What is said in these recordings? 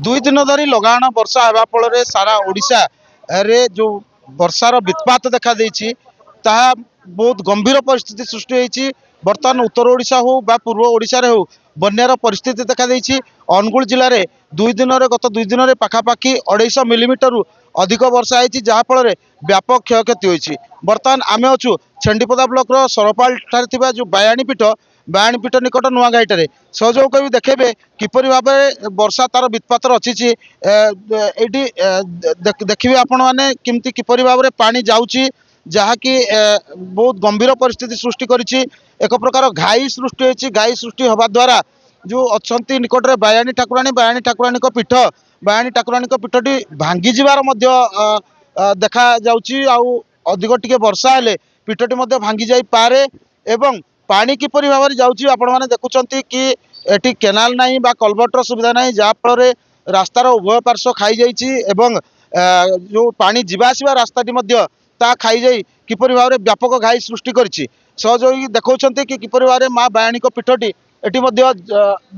दुई दिन धरी लगाण वर्षा हेबा फल सारा ओडिशा रे जो वर्षार वित्पात देखा देइछि ताहा बहुत गंभीर परिस्थिति सृष्टि होइछि। बर्तमान उत्तर ओडिशा हो बा पूर्व ओडिशा रे हो बन्यार परिस्थिति देखा देइछि। अनुगुल जिले में गत दुई दिन में पाखापाखि 250 मिलीमीटर अधिक वर्षा होइछि जहा फल व्यापक क्षयक्षति होइछि। बर्तमान आमे अछु छेंडीपदा ब्लॉक रो सरपाल ठारे थिबा जो बायाणीपीठ निकट नुआघाईटे सहयोग भी देखेबे किपरि भाव वर्षा तार वित्पात अच्छी ये देखिए आपण मैंने किमती किपरि भाव पानी जाऊँगी जहाँकि बहुत गंभीर परिस्थिति सृष्टि करिछि। एक प्रकार घाई सृष्टि होइछि। घाई सृष्टि होबा द्वारा जो अच्छी निकट में बायाणी ठाकुराणी पीठ बायाणी ठाकुराणी पीठटी भांगी जीवार मध्य देखा जाउछि। आउ अधिक टिके वर्षा हेले पीठटी मध्य भांगी जाई पारे एवं पानी किपरि भाव जाउछि आपण माने देखुचंती कि एटी केनाल नाही बा कलवर्टर सुविधा नाही जहा फल रास्तार उभय पार्श्व खाई जाइछि एवं जो पानी जीवा आसिबा रास्ताटी मध्य ता खाई जाई किपरि भाव व्यापक घाई सृष्टि करिछि। सहयोगी देखौछंती कि किपरि भाव माँ बायाणी पीठटी एटी मध्य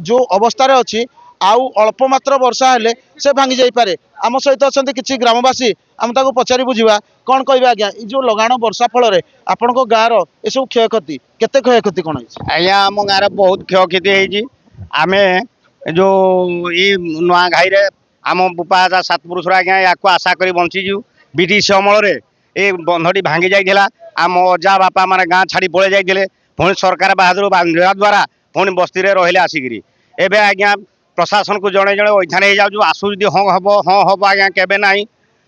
जो अवस्था अच्छी आउ अल्प मात्र वर्षा हेले से भांगी जाई पारे। आम सहित अच्छा किसी ग्रामवासी आम ताको पचारि बुझिबा कौन कहबे आज्ञा ये जो लगाण वर्षा फल आपण गाँव एसबू क्षयक्षति केते क्षयक्षति कौन आज्ञा आम गाँव बहुत क्षयक्षति होती। आम जो ये नुआ घाई आम बुपा सात पुरुष आज्ञा या आशा कर बंचीजु। ब्रिटिश अमल ये बंधटी भांगी जाइला। आम अजा बापा माने गाँ छाड़ी पड़े जाते पुणी सरकार बाहर बांधा द्वारा पुणी बस्ती रहिले आसिकी एवं आज्ञा प्रशासन को जड़े जड़े ओठान हो जाऊँ आसू जी हाँ हम आज्ञा केवे ना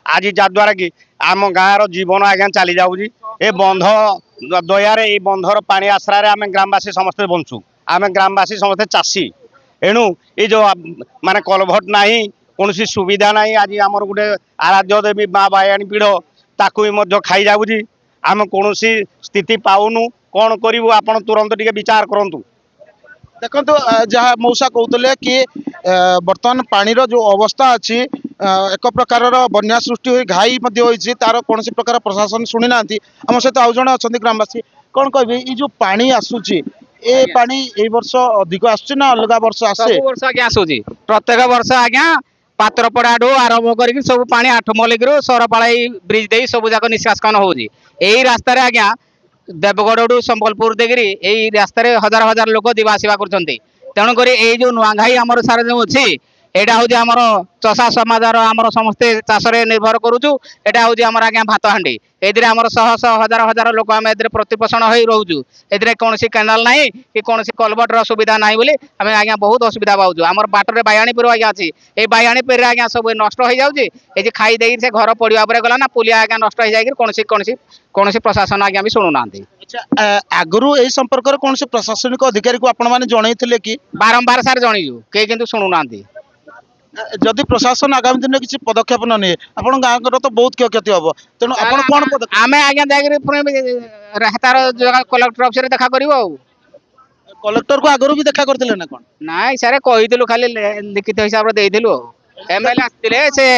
आज जद्वारा कि आम गाँव जीवन आज्ञा चली जाऊँगी। ए बंध दयार ये बंधर पानी आश्रा आम ग्रामवासी समस्ते बंचु। आम ग्रामवासी समस्ते चाषी एणु ये जो माने कलभट ना कौन सुविधा ना। आज आमर गोटे आराध्य देवी माँ बायाणी पीढ़ ताकू भी खाई जाऊँगी। आम कौन स्थिति पाऊनु कौन करूँ आपण तुरंत टिके विचार करूँ। देखो जहाँ मौसा कहते कि बर्तमान पानीर जो अवस्था अच्छी एक प्रकार बन्या सृष्टि हुई घाई तार कौन प्रकार प्रशासन शुणी ना। आम सहित आउ जड़े अच्छा ग्रामवासी कौन कहे ये जो पानी आसूची ए पानी ए वर्ष अधिक आसुची ना अलग वर्ष आसे वर्ष आज्ञा आसूची प्रत्येक वर्ष आज्ञा पात्रपड़ा ठू आरंभ कर सब पानी आठ मल्लिक सरपाल ब्रिज दे सब जाक निष्कासन होगी। यही रास्तार आज्ञा देवगढ़ संबलपुर देकरी यही रास्तार हजार हजार लोक दिवा आसवा कर तेणुक ये जो नुआघाई आमर सारे जो अच्छी यहाँ हूँ आमर चषा समाजर आमर समस्ते चाष निर्भर करुचु। यहाँ हूँ आमर आज्ञा भात हांडी ये आमर शह शह हजार हजार लोक आम ए प्रतिपोषण हो रोचु। ए कौन केनाल ना कि कौन कलवर्टर सुविधा ना बोली आम आज्ञा बहुत असुविधा पाऊँ। आमर बाटर बायाणीपुर आज्ञा अच्छी ये बायाणीपुर आज्ञा सब नष्ट हो जाऊँगी। ये खाई दे से घर पड़ा गला ना पुलिया आज्ञा नष्ट हो जाए कौन प्रशासन आज्ञा भी शुणुना। आगु यही संपर्क में कौन प्रशासनिक अधिकारी को आपण मैंने जनईले कि बारंबार सार जनईजु कई किंतु शुणुना। जदि प्रशासन आगामी दिन में किसी पदक्षेप न निए आपण गाँव तो बहुत क्षयक्षति हम तेणु आप कौन पदक्षेप आम आज्ञा तार कलेक्टर ऑफिस देखा कर कलेक्टर को आगु भी देखा करते ना कौन ना सारे कहीलु खाली लिखित हिसाब से देलु एमएलए आसते से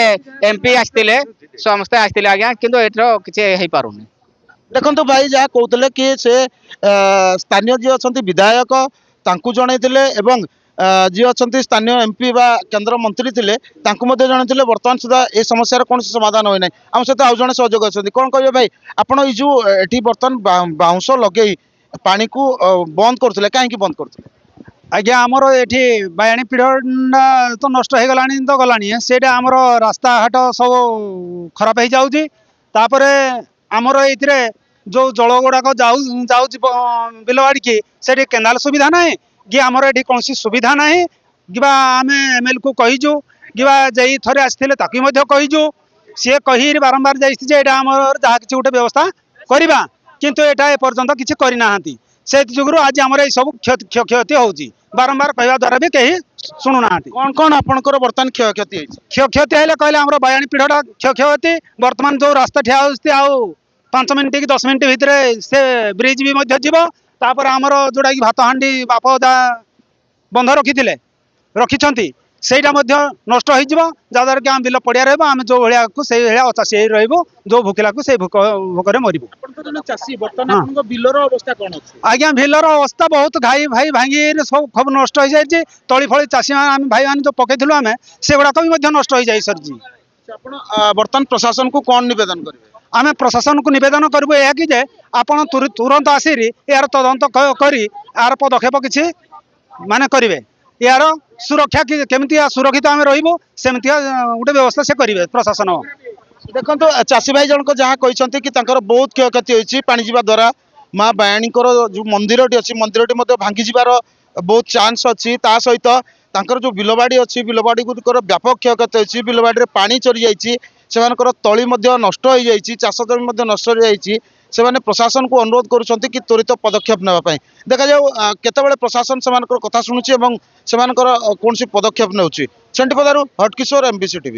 एमपी आसते समस्ते आसते आज्ञा किंतु एटर किसी हो पारुनी। देखो भाई जहाँ कहते कि से स्थानीय जी अच्छा विधायक तांकु जनईले एवं जी अच्छा स्थानीय एमपी बा केंद्र मंत्री थे जनईले बर्तमान सुधा ये समस्या कौन समाधान होना। आम सहित आउ जड़े सहयोग अच्छा कौन कहे भाई आपड़ जो ये बर्तमान बाउंश लगे पानी को बंद करते कहीं बंद करते आज्ञा आमर ये बायाणी पीढ़ तो नष्ट हो गला तो गलानी से आमर रास्ता हाट सब खराब हो जाऊपर आमर ये जो जल गुड़ाक जाऊ बिलवाड़ी की से केनाल सुविधा ना कि आमर ये कौन सुविधा ना कि आम एमएलए को कहीजु कि जे थे आसते कहीजु सी कही बारंबार जामर जहाँ कि गोटे व्यवस्था करवा किंतु एटा एपर्यंत किसी करना से जुगु आज आम सब क्षयक्षति होगी बारंबार कहवा द्वारा भी कहीं शुणुना। कौन कौन आपंकर बर्तमान क्षयक्षति क्षयक्षति है कहले आम बायाणी पीढ़ा क्षयक्षति बर्तमान जो रास्ता ठिया हो 5 मिनिट कि 10 मिनिट भितर से ब्रिज भी जीवपर आमर जोटा कि भात हांडी बाप बंध रखी रखिंट ସେଇଟା ମଧ୍ୟ ନଷ୍ଟ ହେଇଯିବ ଯାହାଦ୍ୱାରା କି ଆମ ବିଲ ପଡ଼ିଆ ରହିବ ଆମେ ଯେଉଁ ଭଳିଆକୁ ସେଇ ଭଳିଆ ଅଚାଷୀ ହେଇ ରହିବୁ ଯେଉଁ ଭୋକିଲାକୁ ସେଇ ଭୋକରେ ମରିବୁ। ଚାଷୀ ବର୍ତ୍ତମାନ ହଁ। ଆପଣଙ୍କ ବିଲର ଅବସ୍ଥା କଣ ଅଛି? ଆଜ୍ଞା ବିଲର ଅବସ୍ଥା ବହୁତ ଘାଇ ଭାଇ ଭାଙ୍ଗି ସବୁ ନଷ୍ଟ ହେଇଯାଇଛି। ତଳି ଫଳି ଚାଷୀ ଆମେ ଭାଇମାନେ ଯେଉଁ ପକେଇଥିଲୁ ଆମେ ସେଗୁଡ଼ାକ ବି ମଧ୍ୟ ନଷ୍ଟ ହେଇଯାଇ ସରିଛି। ଆପଣ ବର୍ତ୍ତମାନ ପ୍ରଶାସନକୁ କଣ ନିବେଦନ କରିବେ? ଆମେ ପ୍ରଶାସନକୁ ନିବେଦନ କରିବୁ ଏହା କି ଯେ ଆପଣ ତୁରନ୍ତ ଆସିରି ଏହାର ତଦନ୍ତ କରି ଏହାର ପଦକ୍ଷେପ କିଛି ମାନେ କରିବେ। ଏହାର ସୁରକ୍ଷା କେମିତି ସୁରକ୍ଷିତ ଆମେ ରହିବୁ ସେମିତିଆ ଗୋଟେ ବ୍ୟବସ୍ଥା ସେ କରିବେ ପ୍ରଶାସନ। ଦେଖନ୍ତୁ ଚାଷୀ ଭାଇ ଜଣକ ଯାହା କହିଛନ୍ତି କି ତାଙ୍କର ବହୁତ କ୍ଷୟକ୍ଷତି ହୋଇଛି ପାଣି ଯିବା ଦ୍ୱାରା। ମା ବାୟାଣୀଙ୍କର ଯେଉଁ ମନ୍ଦିରଟି ଅଛି ମନ୍ଦିରଟି ମଧ୍ୟ ଭାଙ୍ଗି ଯିବାର ବହୁତ ଚାନ୍ସ ଅଛି। ତା ସହିତ ତାଙ୍କର ଯେଉଁ ବିଲବାଡ଼ି ଅଛି ବିଲବାଡ଼ି ଗୁଡ଼ିକର ବ୍ୟାପକ କ୍ଷୟକ୍ଷତି ହୋଇଛି। ବିଲବାଡ଼ିରେ ପାଣି ଚରି ଯାଇଛି, ସେମାନଙ୍କର ତଳି ମଧ୍ୟ ନଷ୍ଟ ହୋଇଯାଇଛି, ଚାଷ ଜମି ମଧ୍ୟ ନଷ୍ଟ ହୋଇଯାଇଛି। ସେମାନେ ପ୍ରଶାସନକୁ ଅନୁରୋଧ କରୁଛନ୍ତି କି ତ୍ୱରିତ ପଦକ୍ଷେପ ନେବା ପାଇଁ। ଦେଖାଯାଉ କେତେବେଳେ ପ୍ରଶାସନ ସେମାନଙ୍କର କଥା ଶୁଣୁଛି ଏବଂ ସେମାନଙ୍କର କୌଣସି ପଦକ୍ଷେପ ନେଉଛି। ସେଣ୍ଟିପଦାରୁ ହଟକିଶୋର, MBC TV।